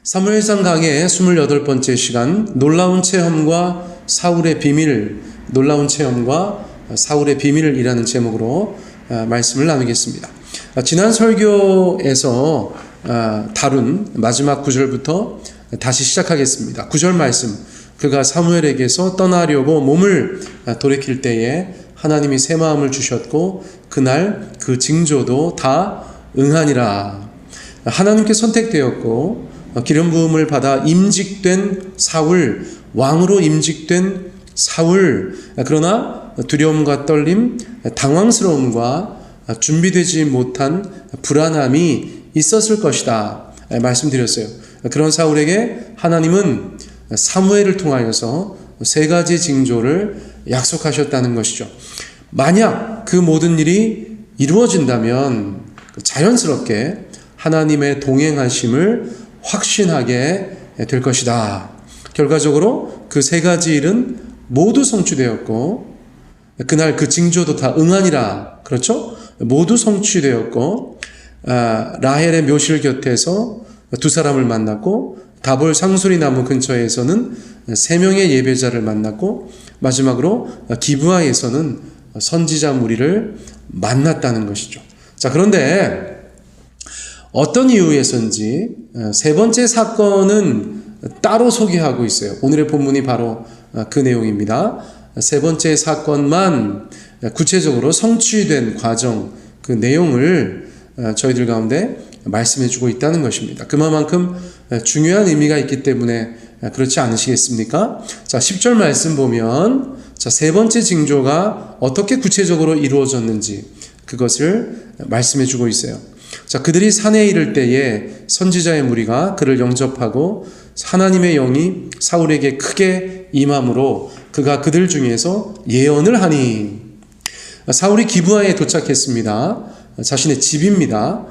사무엘상 강의 28번째 시간, 놀라운 체험과 사울의 비밀, 놀라운 체험과 사울의 비밀이라는 제목으로 말씀을 나누겠습니다. 지난 설교에서 다룬 마지막 9절부터 다시 시작하겠습니다. 9절 말씀, 그가 사무엘에게서 떠나려고 몸을 돌이킬 때에 하나님이 새 마음을 주셨고 그날 그 징조도 다 응하니라. 하나님께 선택되었고 기름 부음을 받아 임직된 사울, 왕으로 임직된 사울, 그러나 두려움과 떨림, 당황스러움과 준비되지 못한 불안함이 있었을 것이다 말씀드렸어요. 그런 사울에게 하나님은 사무엘을 통하여서 세 가지 징조를 약속하셨다는 것이죠. 만약 그 모든 일이 이루어진다면 자연스럽게 하나님의 동행하심을 확신하게 될 것이다. 결과적으로 그 세 가지 일은 모두 성취되었고 그날 그 징조도 다 응하니라. 그렇죠? 모두 성취되었고 라헬의 묘실 곁에서 두 사람을 만났고 다볼 상수리 나무 근처에서는 세 명의 예배자를 만났고 마지막으로 기브아에서는 선지자 무리를 만났다는 것이죠. 자, 그런데 어떤 이유에서인지 세 번째 사건은 따로 소개하고 있어요. 오늘의 본문이 바로 그 내용입니다. 세 번째 사건만 구체적으로 성취된 과정, 그 내용을 저희들 가운데 말씀해 주고 있다는 것입니다. 그만큼 중요한 의미가 있기 때문에 그렇지 않으시겠습니까? 자, 10절 말씀 보면 세 번째 징조가 어떻게 구체적으로 이루어졌는지 그것을 말씀해 주고 있어요. 자, 그들이 산에 이를 때에 선지자의 무리가 그를 영접하고 하나님의 영이 사울에게 크게 임함으로 그가 그들 중에서 예언을 하니. 사울이 기브아에 도착했습니다. 자신의 집입니다.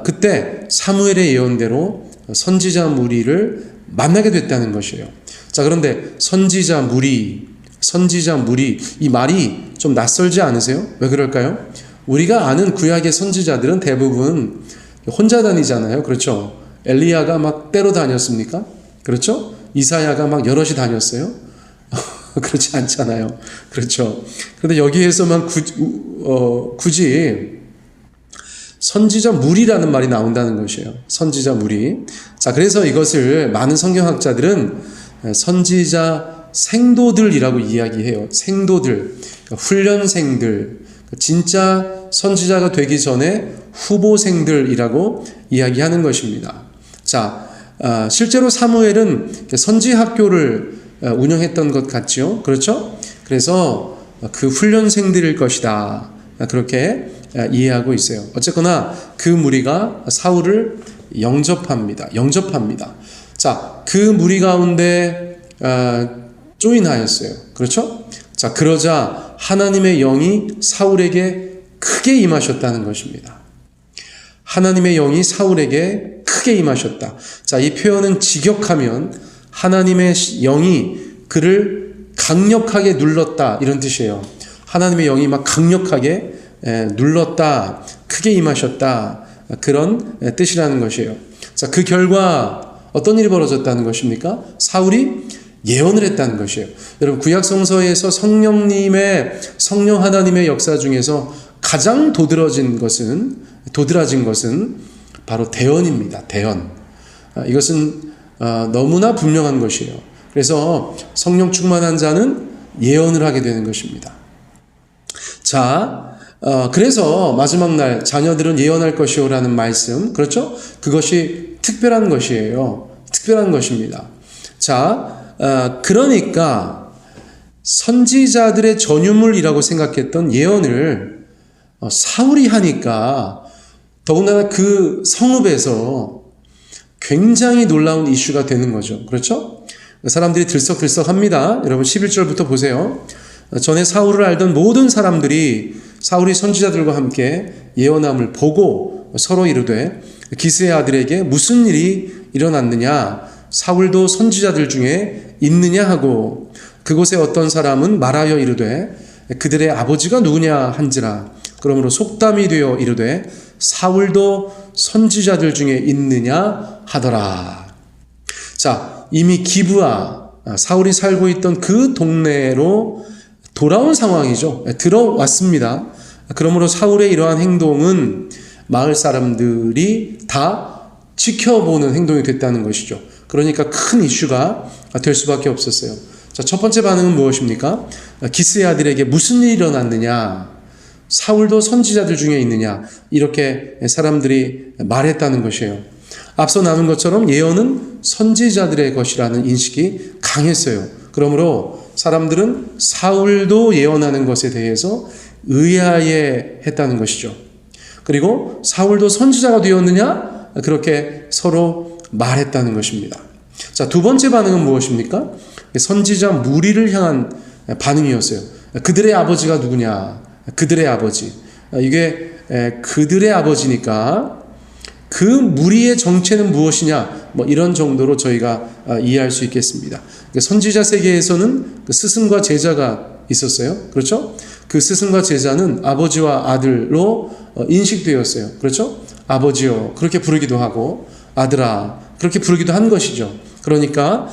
그때 사무엘의 예언대로 선지자 무리를 만나게 됐다는 것이에요. 자, 그런데 선지자 무리, 이 말이 좀 낯설지 않으세요? 왜 그럴까요? 우리가 아는 구약의 선지자들은 대부분 혼자 다니잖아요. 그렇죠? 엘리야가 막 때로 다녔습니까? 그렇죠? 이사야가 막 여럿이 다녔어요? 그렇지 않잖아요. 그렇죠? 그런데 여기에서만 굳이 선지자 무리라는 말이 나온다는 것이에요. 선지자 무리. 자, 그래서 이것을 많은 성경학자들은 선지자 생도들이라고 이야기해요. 생도들, 훈련생들, 진짜 선지자가 되기 전에 후보생들이라고 이야기하는 것입니다. 자, 실제로 사무엘은 선지학교를 운영했던 것 같죠? 그렇죠? 그래서 그 훈련생들일 것이다. 그렇게 이해하고 있어요. 어쨌거나 그 무리가 사울을 영접합니다. 자, 그 무리 가운데 조인하였어요. 그렇죠? 자, 그러자 하나님의 영이 사울에게 크게 임하셨다는 것입니다. 하나님의 영이 사울에게 크게 임하셨다. 자, 이 표현은 직역하면 하나님의 영이 그를 강력하게 눌렀다 이런 뜻이에요. 하나님의 영이 막 강력하게 눌렀다, 크게 임하셨다 그런 뜻이라는 것이에요. 자, 그 결과 어떤 일이 벌어졌다는 것입니까? 사울이 예언을 했다는 것이에요. 여러분, 구약 성서에서 성령 하나님의 역사 중에서 가장 도드라진 것은 바로 대언입니다. 대언. 이것은 너무나 분명한 것이에요. 그래서 성령 충만한 자는 예언을 하게 되는 것입니다. 자, 그래서 마지막 날 자녀들은 예언할 것이요라는 말씀, 그렇죠? 그것이 특별한 것이에요. 특별한 것입니다. 자, 그러니까 선지자들의 전유물이라고 생각했던 예언을 사울이 하니까 더군다나 그 성읍에서 굉장히 놀라운 이슈가 되는 거죠. 그렇죠? 사람들이 들썩들썩합니다. 여러분 11절부터 보세요. 전에 사울을 알던 모든 사람들이 사울이 선지자들과 함께 예언함을 보고 서로 이르되 기스의 아들에게 무슨 일이 일어났느냐? 사울도 선지자들 중에 있느냐 하고 그곳에 어떤 사람은 말하여 이르되 그들의 아버지가 누구냐 한지라. 그러므로 속담이 되어 이르되 사울도 선지자들 중에 있느냐 하더라. 자, 이미 기브아, 사울이 살고 있던 그 동네로 돌아온 상황이죠. 들어왔습니다. 그러므로 사울의 이러한 행동은 마을 사람들이 다 지켜보는 행동이 됐다는 것이죠. 그러니까 큰 이슈가 될 수밖에 없었어요. 자, 첫 번째 반응은 무엇입니까? 기스의 아들에게 무슨 일이 일어났느냐? 사울도 선지자들 중에 있느냐? 이렇게 사람들이 말했다는 것이에요. 앞서 나눈 것처럼 예언은 선지자들의 것이라는 인식이 강했어요. 그러므로 사람들은 사울도 예언하는 것에 대해서 의아해 했다는 것이죠. 그리고 사울도 선지자가 되었느냐? 그렇게 서로 말했다는 것입니다. 자, 두 번째 반응은 무엇입니까? 선지자 무리를 향한 반응이었어요. 그들의 아버지가 누구냐? 그들의 아버지. 이게 그들의 아버지니까 그 무리의 정체는 무엇이냐? 이런 정도로 저희가 이해할 수 있겠습니다. 선지자 세계에서는 그 스승과 제자가 있었어요. 그렇죠? 그 스승과 제자는 아버지와 아들로 인식되었어요. 그렇죠? 아버지요. 그렇게 부르기도 하고 아들아. 그렇게 부르기도 한 것이죠. 그러니까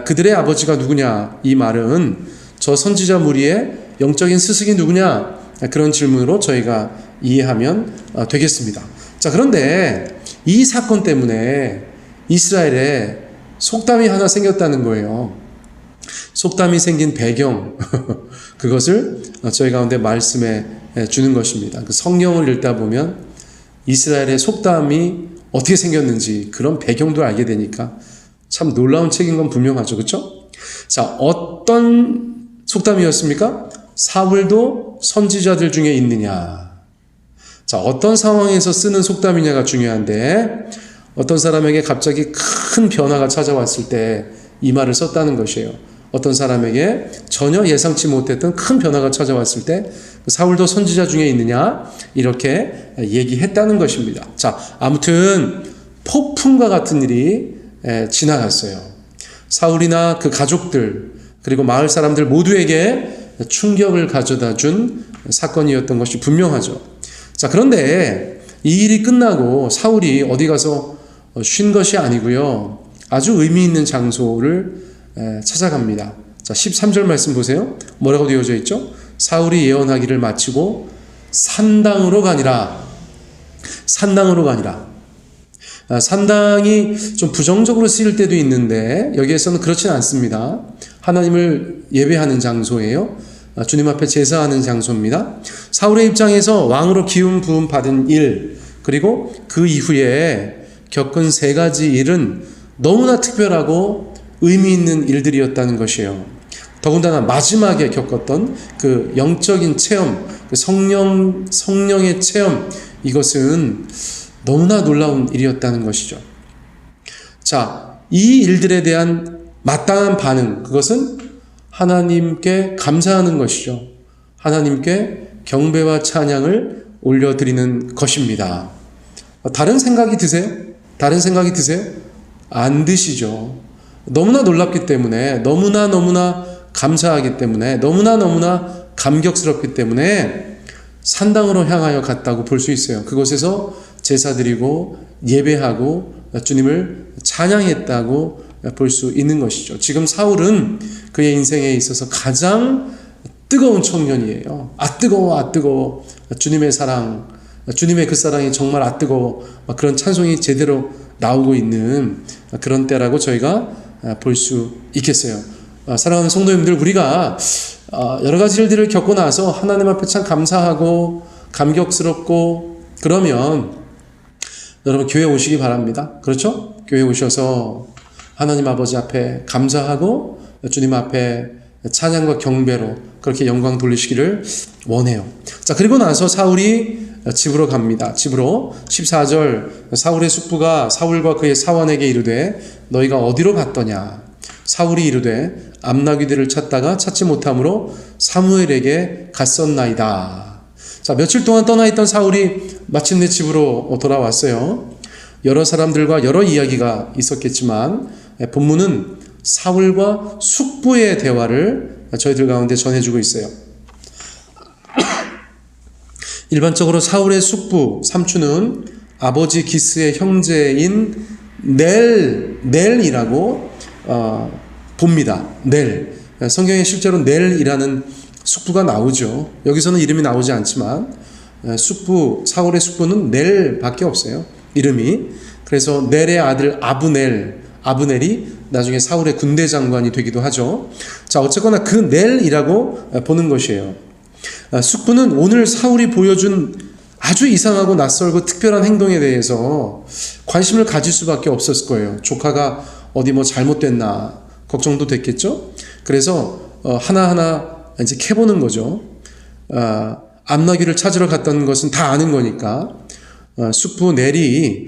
그들의 아버지가 누구냐? 이 말은 저 선지자 무리의 영적인 스승이 누구냐? 그런 질문으로 저희가 이해하면 되겠습니다. 자, 그런데 이 사건 때문에 이스라엘에 속담이 하나 생겼다는 거예요. 속담이 생긴 배경, 그것을 저희 가운데 말씀해 주는 것입니다. 그 성경을 읽다 보면 이스라엘의 속담이 어떻게 생겼는지 그런 배경도 알게 되니까 참 놀라운 책인 건 분명하죠. 그렇죠? 자, 어떤 속담이었습니까? 사울도 선지자들 중에 있느냐. 자, 어떤 상황에서 쓰는 속담이냐가 중요한데 어떤 사람에게 갑자기 큰 변화가 찾아왔을 때 이 말을 썼다는 것이에요. 어떤 사람에게 전혀 예상치 못했던 큰 변화가 찾아왔을 때 사울도 선지자 중에 있느냐 이렇게 얘기했다는 것입니다. 자, 아무튼 폭풍과 같은 일이 지나갔어요. 사울이나 그 가족들 그리고 마을 사람들 모두에게 충격을 가져다 준 사건이었던 것이 분명하죠. 자, 그런데 이 일이 끝나고 사울이 어디 가서 쉰 것이 아니고요. 아주 의미 있는 장소를 찾아갑니다. 자, 13절 말씀 보세요. 뭐라고 되어져 있죠? 사울이 예언하기를 마치고 산당으로 가니라. 산당으로 가니라. 산당이 좀 부정적으로 쓰일 때도 있는데 여기에서는 그렇지는 않습니다. 하나님을 예배하는 장소예요. 주님 앞에 제사하는 장소입니다. 사울의 입장에서 왕으로 기름 부음 받은 일 그리고 그 이후에 겪은 세 가지 일은 너무나 특별하고 의미 있는 일들이었다는 것이에요. 더군다나 마지막에 겪었던 그 영적인 체험, 그 성령의 체험, 이것은 너무나 놀라운 일이었다는 것이죠. 자, 이 일들에 대한 마땅한 반응, 그것은 하나님께 감사하는 것이죠. 하나님께 경배와 찬양을 올려드리는 것입니다. 다른 생각이 드세요? 다른 생각이 드세요? 안 드시죠. 너무나 놀랍기 때문에, 너무나 감사하기 때문에, 너무나 감격스럽기 때문에 산당으로 향하여 갔다고 볼 수 있어요. 그곳에서 제사드리고 예배하고 주님을 찬양했다고 볼 수 있는 것이죠. 지금 사울은 그의 인생에 있어서 가장 뜨거운 청년이에요. 뜨거워. 주님의 사랑, 주님의 그 사랑이 정말 뜨거워. 그런 찬송이 제대로 나오고 있는 그런 때라고 저희가 볼 수 있겠어요. 사랑하는 성도님들, 우리가 여러 가지 일들을 겪고 나서 하나님 앞에 참 감사하고 감격스럽고 그러면 여러분 교회 오시기 바랍니다. 그렇죠? 교회 오셔서 하나님 아버지 앞에 감사하고 주님 앞에 찬양과 경배로 그렇게 영광 돌리시기를 원해요. 자, 그리고 나서 사울이 집으로 갑니다. 집으로 14절 사울의 숙부가 사울과 그의 사원에게 이르되 너희가 어디로 갔더냐? 사울이 이르되 암나귀들을 찾다가 찾지 못함으로 사무엘에게 갔었나이다. 자, 며칠 동안 떠나 있던 사울이 마침내 집으로 돌아왔어요. 여러 사람들과 여러 이야기가 있었겠지만 본문은 사울과 숙부의 대화를 저희들 가운데 전해주고 있어요. 일반적으로 사울의 숙부, 삼촌은 아버지 기스의 형제인 넬 넬이라고 봅니다. 넬. 성경에 실제로 넬이라는 숙부가 나오죠. 여기서는 이름이 나오지 않지만 숙부, 사울의 숙부는 넬밖에 없어요. 이름이. 그래서 넬의 아들 아브넬이 나중에 사울의 군대 장관이 되기도 하죠. 자, 어쨌거나 그 넬이라고 보는 것이에요. 숙부는 오늘 사울이 보여준 아주 이상하고 낯설고 특별한 행동에 대해서 관심을 가질 수밖에 없었을 거예요. 조카가 어디 뭐 잘못됐나 걱정도 됐겠죠. 그래서 하나하나 이제 캐보는 거죠. 암나귀를 찾으러 갔던 것은 다 아는 거니까 숙부 넬이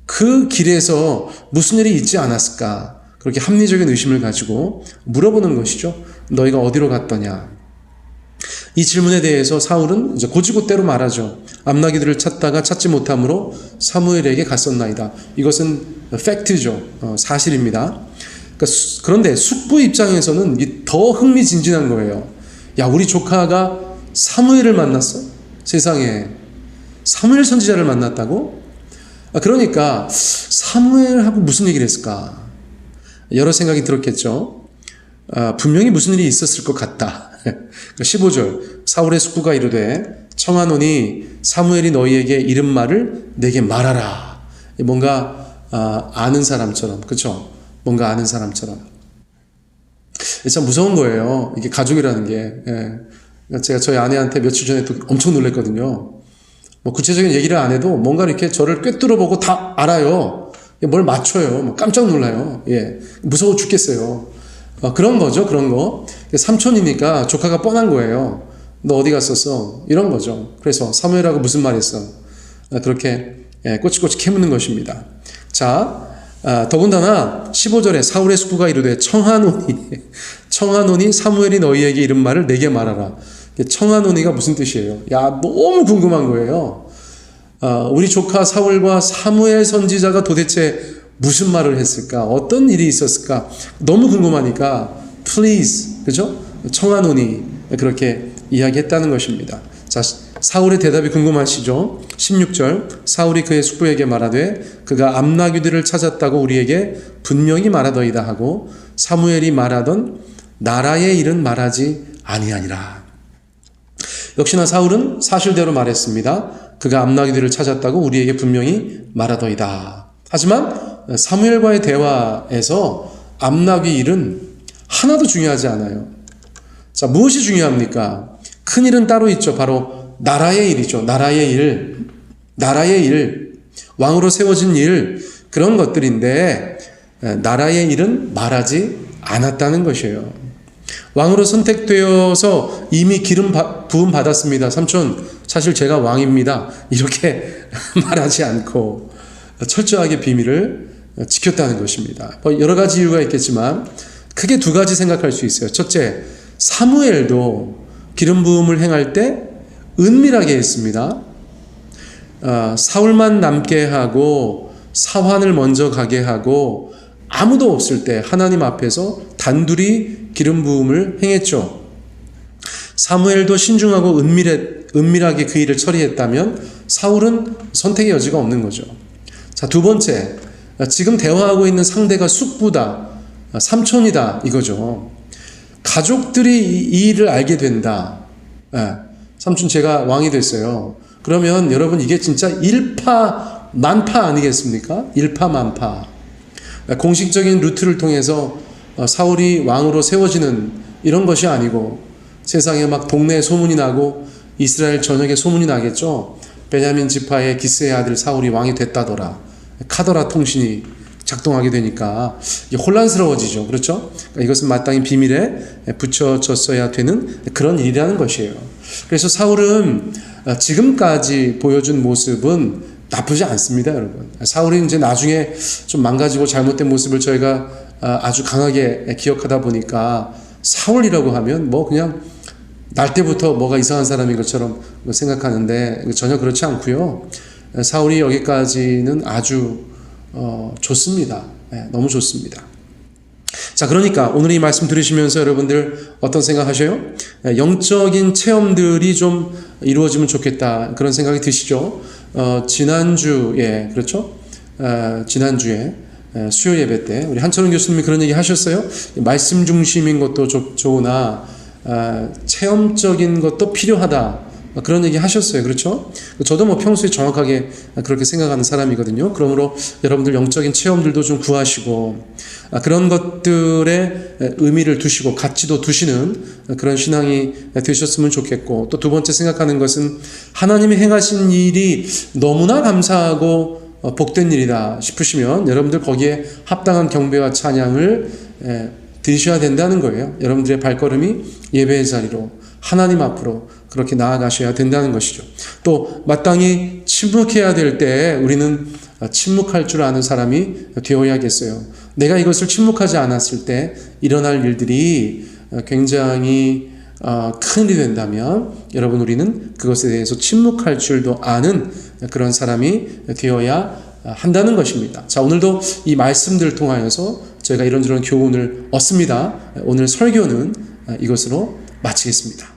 그 길에서 무슨 일이 있지 않았을까, 그렇게 합리적인 의심을 가지고 물어보는 것이죠. 너희가 어디로 갔더냐. 이 질문에 대해서 사울은 이제 고지고대로 말하죠. 암나귀들을 찾다가 찾지 못함으로 사무엘에게 갔었나이다. 이것은 팩트죠. 사실입니다. 그런데 숙부 입장에서는 더 흥미진진한 거예요. 야, 우리 조카가 사무엘을 만났어? 세상에. 사무엘 선지자를 만났다고? 그러니까 사무엘하고 무슨 얘기를 했을까? 여러 생각이 들었겠죠. 분명히 무슨 일이 있었을 것 같다. 15절 사울의 숙부가 이르되 청하노니 사무엘이 너희에게 이른 말을 내게 말하라. 뭔가 아는 사람처럼, 그렇죠? 뭔가 아는 사람처럼. 참 무서운 거예요. 이게 가족이라는 게. 제가 저희 아내한테 며칠 전에 또 엄청 놀랐거든요. 뭐 구체적인 얘기를 안 해도 뭔가 이렇게 저를 꿰뚫어 보고 다 알아요. 뭘 맞춰요. 깜짝 놀라요. 예, 무서워 죽겠어요. 그런 거죠, 그런 거. 삼촌이니까 조카가 뻔한 거예요. 너 어디 갔었어? 이런 거죠. 그래서 사무엘하고 무슨 말 했어? 그렇게 꼬치꼬치 캐묻는 것입니다. 자, 더군다나 15절에 사울의 숙부가 이르되 청하노니 사무엘이 너희에게 이른 말을 내게 말하라. 청하노니가 무슨 뜻이에요? 야, 너무 궁금한 거예요. 우리 조카 사울과 사무엘 선지자가 도대체 무슨 말을 했을까? 어떤 일이 있었을까? 너무 궁금하니까 please, 그죠? 청하노니 그렇게 이야기했다는 것입니다. 자, 사울의 대답이 궁금하시죠? 16절 사울이 그의 숙부에게 말하되 그가 암나귀들을 찾았다고 우리에게 분명히 말하더이다 하고 사무엘이 말하던 나라의 일은 말하지 아니하니라. 역시나 사울은 사실대로 말했습니다. 그가 암나귀들을 찾았다고 우리에게 분명히 말하더이다. 하지만 사무엘과의 대화에서 암나귀 일은 하나도 중요하지 않아요. 자, 무엇이 중요합니까? 큰 일은 따로 있죠. 바로 나라의 일이죠. 나라의 일, 왕으로 세워진 일, 그런 것들인데 나라의 일은 말하지 않았다는 것이에요. 왕으로 선택되어서 이미 기름 부음 받았습니다. 삼촌, 사실 제가 왕입니다. 이렇게 말하지 않고 철저하게 비밀을 지켰다는 것입니다. 여러 가지 이유가 있겠지만 크게 두 가지 생각할 수 있어요. 첫째, 사무엘도 기름 부음을 행할 때 은밀하게 했습니다. 사울만 남게 하고 사환을 먼저 가게 하고 아무도 없을 때 하나님 앞에서 단둘이 기름 부음을 행했죠. 사무엘도 신중하고 은밀하게 그 일을 처리했다면 사울은 선택의 여지가 없는 거죠. 자, 두 번째, 지금 대화하고 있는 상대가 숙부다, 삼촌이다, 이거죠. 가족들이 이 일을 알게 된다. 삼촌, 제가 왕이 됐어요. 그러면 여러분, 이게 진짜 일파만파 아니겠습니까? 일파만파. 공식적인 루트를 통해서 사울이 왕으로 세워지는 이런 것이 아니고 세상에 막 동네에 소문이 나고 이스라엘 전역에 소문이 나겠죠. 베냐민 지파의 기스의 아들 사울이 왕이 됐다더라. 카더라 통신이 작동하게 되니까 혼란스러워지죠. 그렇죠? 이것은 마땅히 비밀에 붙여졌어야 되는 그런 일이라는 것이에요. 그래서 사울은 지금까지 보여준 모습은 나쁘지 않습니다, 여러분. 사울이 이제 나중에 좀 망가지고 잘못된 모습을 저희가 아주 강하게 기억하다 보니까 사울이라고 하면 뭐 그냥 날 때부터 뭐가 이상한 사람인 것처럼 생각하는데 전혀 그렇지 않고요. 사울이 여기까지는 아주 좋습니다. 너무 좋습니다. 자, 그러니까 오늘 이 말씀 들으시면서 여러분들 어떤 생각하셔요? 영적인 체험들이 좀 이루어지면 좋겠다, 그런 생각이 드시죠? 지난주에, 그렇죠? 지난주에 수요 예배 때 우리 한철원 교수님이 그런 얘기 하셨어요. 말씀 중심인 것도 좋으나 체험적인 것도 필요하다. 그런 얘기 하셨어요. 그렇죠? 저도 뭐 평소에 정확하게 그렇게 생각하는 사람이거든요. 그러므로 여러분들 영적인 체험들도 좀 구하시고 그런 것들에 의미를 두시고 가치도 두시는 그런 신앙이 되셨으면 좋겠고, 또 두 번째 생각하는 것은 하나님이 행하신 일이 너무나 감사하고 복된 일이다 싶으시면 여러분들 거기에 합당한 경배와 찬양을 드리셔야 된다는 거예요. 여러분들의 발걸음이 예배의 자리로 하나님 앞으로 그렇게 나아가셔야 된다는 것이죠. 또 마땅히 침묵해야 될 때 우리는 침묵할 줄 아는 사람이 되어야겠어요. 내가 이것을 침묵하지 않았을 때 일어날 일들이 굉장히 큰 일이 된다면 여러분 우리는 그것에 대해서 침묵할 줄도 아는 그런 사람이 되어야 한다는 것입니다. 자, 오늘도 이 말씀들을 통하여서 저희가 이런저런 교훈을 얻습니다. 오늘 설교는 이것으로 마치겠습니다.